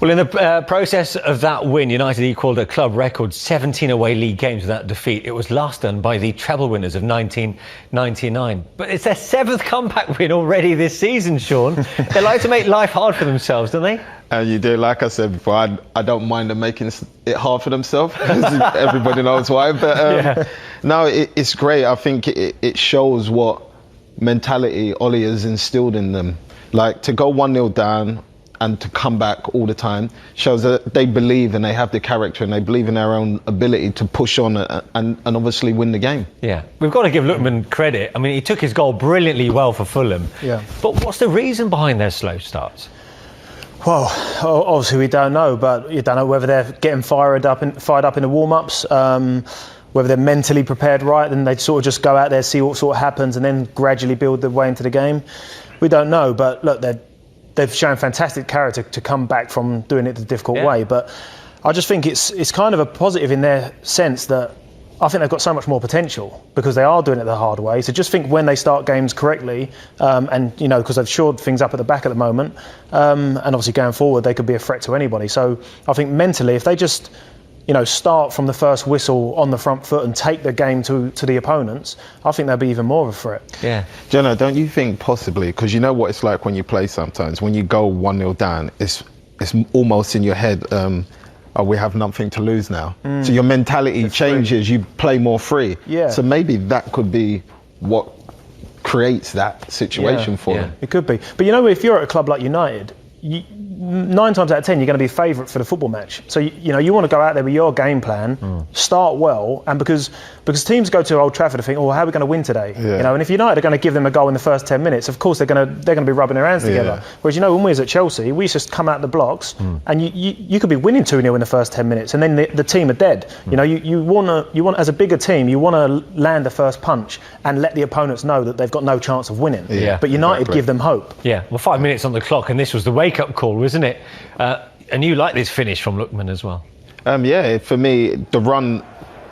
Well, in the process of that win, United equalled a club record 17 away league games without defeat. It was last done by the treble winners of 1999. But it's their 7th comeback win already this season, Sean. They like to make life hard for themselves, don't they? And you do, like I said before, I don't mind them making it hard for themselves. Everybody knows why. But no, it's great. I think it shows what mentality Ollie has instilled in them. Like, to go 1-0 down and to come back all the time shows that they believe and they have the character and they believe in their own ability to push on and obviously win the game. Yeah, we've got to give Lookman credit. I mean, he took his goal brilliantly well for Fulham. Yeah. But what's the reason behind their slow starts? Well, obviously we don't know, but you don't know whether they're getting fired up in the warm-ups, whether they're mentally prepared right, then they sort of just go out there, see what sort of happens and then gradually build their way into the game. We don't know, but look, they've shown fantastic character to come back from doing it the difficult way. But I just think it's kind of a positive in their sense that I think they've got so much more potential because they are doing it the hard way. So just think when they start games correctly, and you know, because they've shored things up at the back at the moment, and obviously going forward they could be a threat to anybody. So I think mentally, if they just start from the first whistle on the front foot and take the game to the opponents, I think they'll be even more of a threat. Yeah. Jenna, don't you think possibly, because you know what it's like when you play sometimes, when you go 1-0 down, it's almost in your head, we have nothing to lose now. So your mentality changes, you play more free. Yeah. So maybe that could be what creates that situation for them. It could be. But if you're at a club like United, 9 times out of 10 you're going to be favourite for the football match. So you want to go out there with your game plan, start well, and because teams go to Old Trafford and think, how are we going to win today? And if United are going to give them a goal in the first 10 minutes, of course they're going to be rubbing their hands together. Whereas when we was at Chelsea, we used to just come out the blocks and you could be winning 2-0 in the first 10 minutes and then the team are dead. You want as a bigger team, you want to land the first punch and let the opponents know that they've got no chance of winning. But United give them hope. Yeah, well, 5 minutes on the clock and this was the wake-up call, wasn't it? And you like this finish from Lookman as well? For me, the run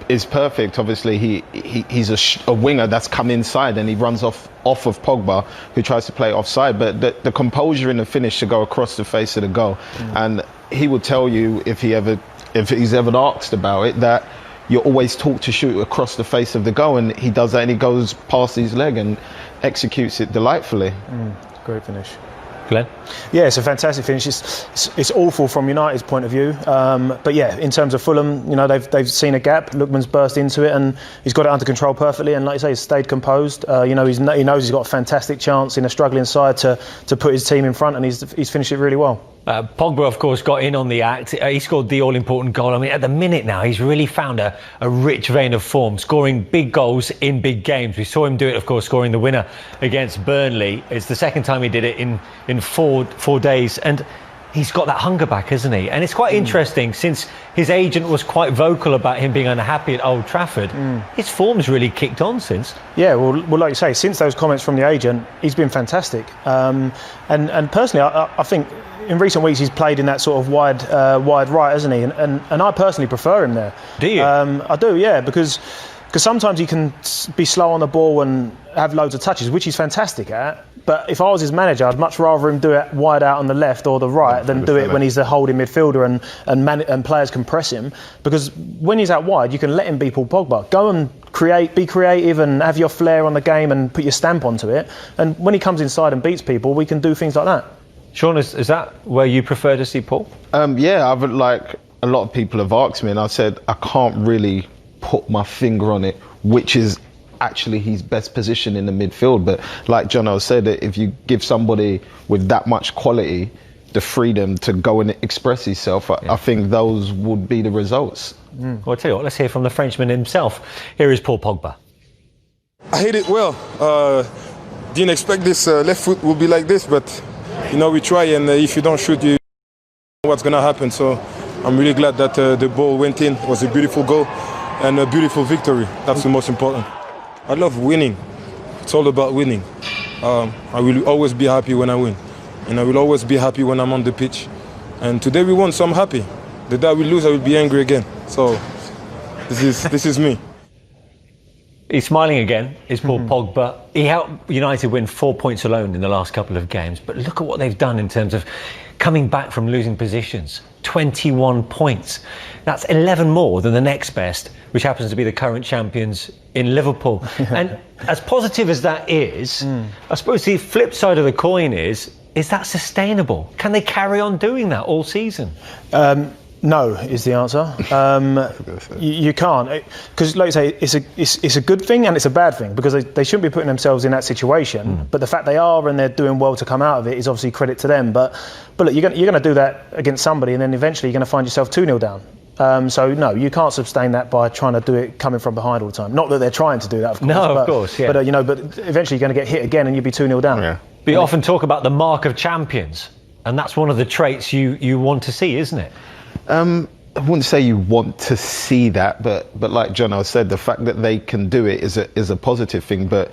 is perfect. Obviously, he's a winger that's come inside and he runs off of Pogba, who tries to play offside. But the composure in the finish to go across the face of the goal, and he will tell you if he's ever asked about it that you're always taught to shoot across the face of the goal, and he does that and he goes past his leg and executes it delightfully. Great finish. Glenn? Yeah, it's a fantastic finish. It's awful from United's point of view, but in terms of Fulham, they've seen a gap. Lookman's burst into it and he's got it under control perfectly. And like you say, he's stayed composed. He knows he's got a fantastic chance in a struggling side to put his team in front, and he's finished it really well. Pogba, of course, got in on the act. He scored the all-important goal. I mean, at the minute now, he's really found a rich vein of form, scoring big goals in big games. We saw him do it, of course, scoring the winner against Burnley. It's the second time he did it in four days. And he's got that hunger back, hasn't he? And it's quite interesting, since his agent was quite vocal about him being unhappy at Old Trafford, his form's really kicked on since. Yeah, well, like you say, since those comments from the agent, he's been fantastic. And personally, I think in recent weeks he's played in that sort of wide right, hasn't he? And I personally prefer him there. Do you? I do, yeah, because sometimes he can be slow on the ball and have loads of touches, which he's fantastic at. But if I was his manager, I'd much rather him do it wide out on the left or the right than do it when he's the holding midfielder and players can press him. Because when he's out wide, you can let him be Paul Pogba. Go and be creative and have your flair on the game and put your stamp onto it. And when he comes inside and beats people, we can do things like that. Sean, is that where you prefer to see Paul? I've like a lot of people have asked me, and I said I can't really put my finger on it, which is actually his best position in the midfield. But like Jono said, if you give somebody with that much quality the freedom to go and express himself, I think those would be the results. Well, I'll tell you what, let's hear from the Frenchman himself. Here is Paul Pogba. I hit it well. Didn't expect this left foot would be like this, but we try, and if you don't shoot, you know what's going to happen. So I'm really glad that the ball went in. It was a beautiful goal and a beautiful victory. That's the most important. I love winning. It's all about winning. I will always be happy when I win, and I will always be happy when I'm on the pitch. And today we won, so I'm happy. The day we lose, I will be angry again. So this is me. He's smiling again, is Paul Pogba. He helped United win 4 points alone in the last couple of games. But look at what they've done in terms of coming back from losing positions. 21 points. That's 11 more than the next best, which happens to be the current champions in Liverpool. And as positive as that is, I suppose the flip side of the coin is that sustainable? Can they carry on doing that all season? No, is the answer. You can't, because, like you say, it's a good thing and it's a bad thing, because they shouldn't be putting themselves in that situation. But the fact they are and they're doing well to come out of it is obviously credit to them. But look, you're going to do that against somebody, and then eventually you're going to find yourself 2-0 down. So no, you can't sustain that by trying to do it coming from behind all the time. Not that they're trying to do that, of course. No, of course, yeah. But but eventually you're going to get hit again, and you'll be 2-0 down. Yeah. But you often talk about the mark of champions, and that's one of the traits you want to see, isn't it? I wouldn't say you want to see that, but like John said, the fact that they can do it is a positive thing. But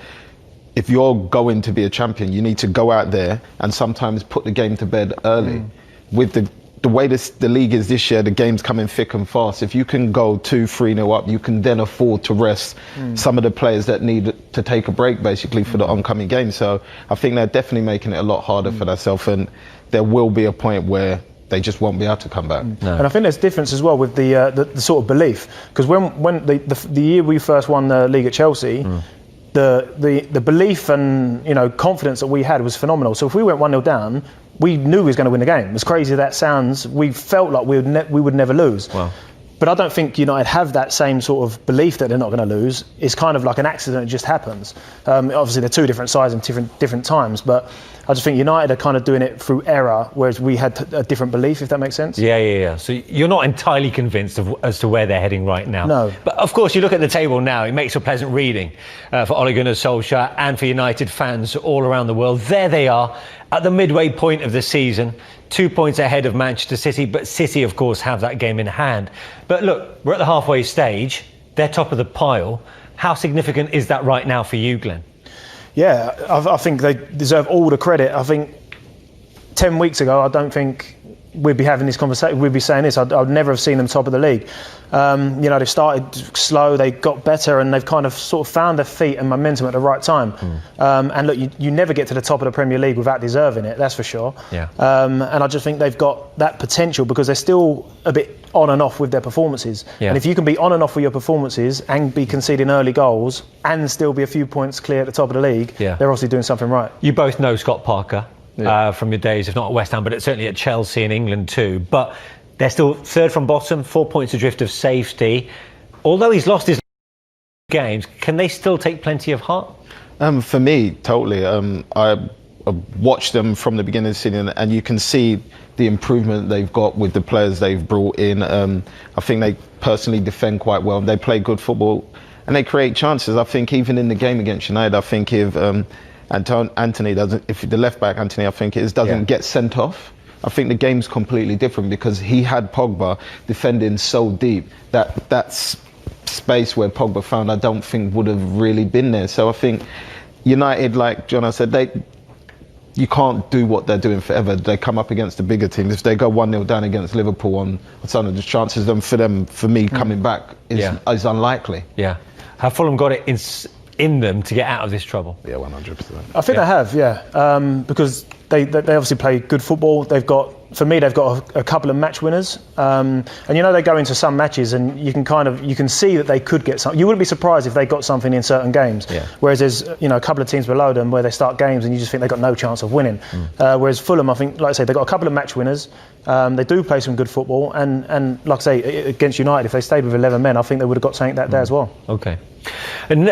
if you're going to be a champion, you need to go out there and sometimes put the game to bed early. With the way the league is this year, the game's coming thick and fast. If you can go 2-3-0 up, you can then afford to rest some of the players that need to take a break, basically, for the oncoming game. So I think they're definitely making it a lot harder for themselves, and there will be a point where they just won't be able to come back. No. And I think there's difference as well with the sort of belief, because when the year we first won the league at Chelsea, the belief and confidence that we had was phenomenal. So if we went 1-0 down, we knew we was going to win the game. As crazy as that sounds, we felt like we would never lose. Wow. But I don't think United have that same sort of belief that they're not going to lose. It's kind of like an accident, it just happens. Obviously, they're two different sides and different times, but I just think United are kind of doing it through error, whereas we had a different belief, if that makes sense. Yeah. So you're not entirely convinced as to where they're heading right now. No. But of course, you look at the table now, it makes for pleasant reading for Ole Gunnar Solskjaer and for United fans all around the world. There they are at the midway point of the season, 2 points ahead of Manchester City, but City, of course, have that game in hand. But look, we're at the halfway stage. They're top of the pile. How significant is that right now for you, Glenn? Yeah, I think they deserve all the credit. I think 10 weeks ago, I don't think we'd be having this conversation. We'd be saying this. I'd never have seen them top of the league. They started slow, they got better, and they've kind of sort of found their feet and momentum at the right time. And look, you never get to the top of the Premier League without deserving it, that's for sure. Yeah. And I just think they've got that potential because they're still a bit on and off with their performances. Yeah. And if you can be on and off with your performances and be conceding early goals and still be a few points clear at the top of the league, they're obviously doing something right. You both know Scott Parker. From your days, if not at West Ham, but it's certainly at Chelsea in England too. But they're still third from bottom, 4 points adrift of safety. Although he's lost his games, can they still take plenty of heart? For me, totally. I watched them from the beginning of the season, and you can see the improvement they've got with the players they've brought in. I think they personally defend quite well. They play good football, and they create chances. I think even in the game against United, I think if Anthony doesn't, if the left back Anthony, I think it is, doesn't get sent off, I think the game's completely different because he had Pogba defending so deep that space where Pogba found, I don't think would have really been there. So I think United, like John said, you can't do what they're doing forever. They come up against the bigger teams. If they go 1-0 down against Liverpool on some of the chances, then for me coming back is unlikely. Yeah. Have Fulham got it in them to get out of this trouble? Yeah, 100%. I think they have, because they obviously play good football. They've got a couple of match winners, and they go into some matches and you can see that they could get something. You wouldn't be surprised if they got something in certain games. Yeah. Whereas there's a couple of teams below them where they start games and you just think they've got no chance of winning. Whereas Fulham, I think, like I say, they've got a couple of match winners. They do play some good football, and like I say, against United, if they stayed with 11 men, I think they would have got something that day as well. Okay. And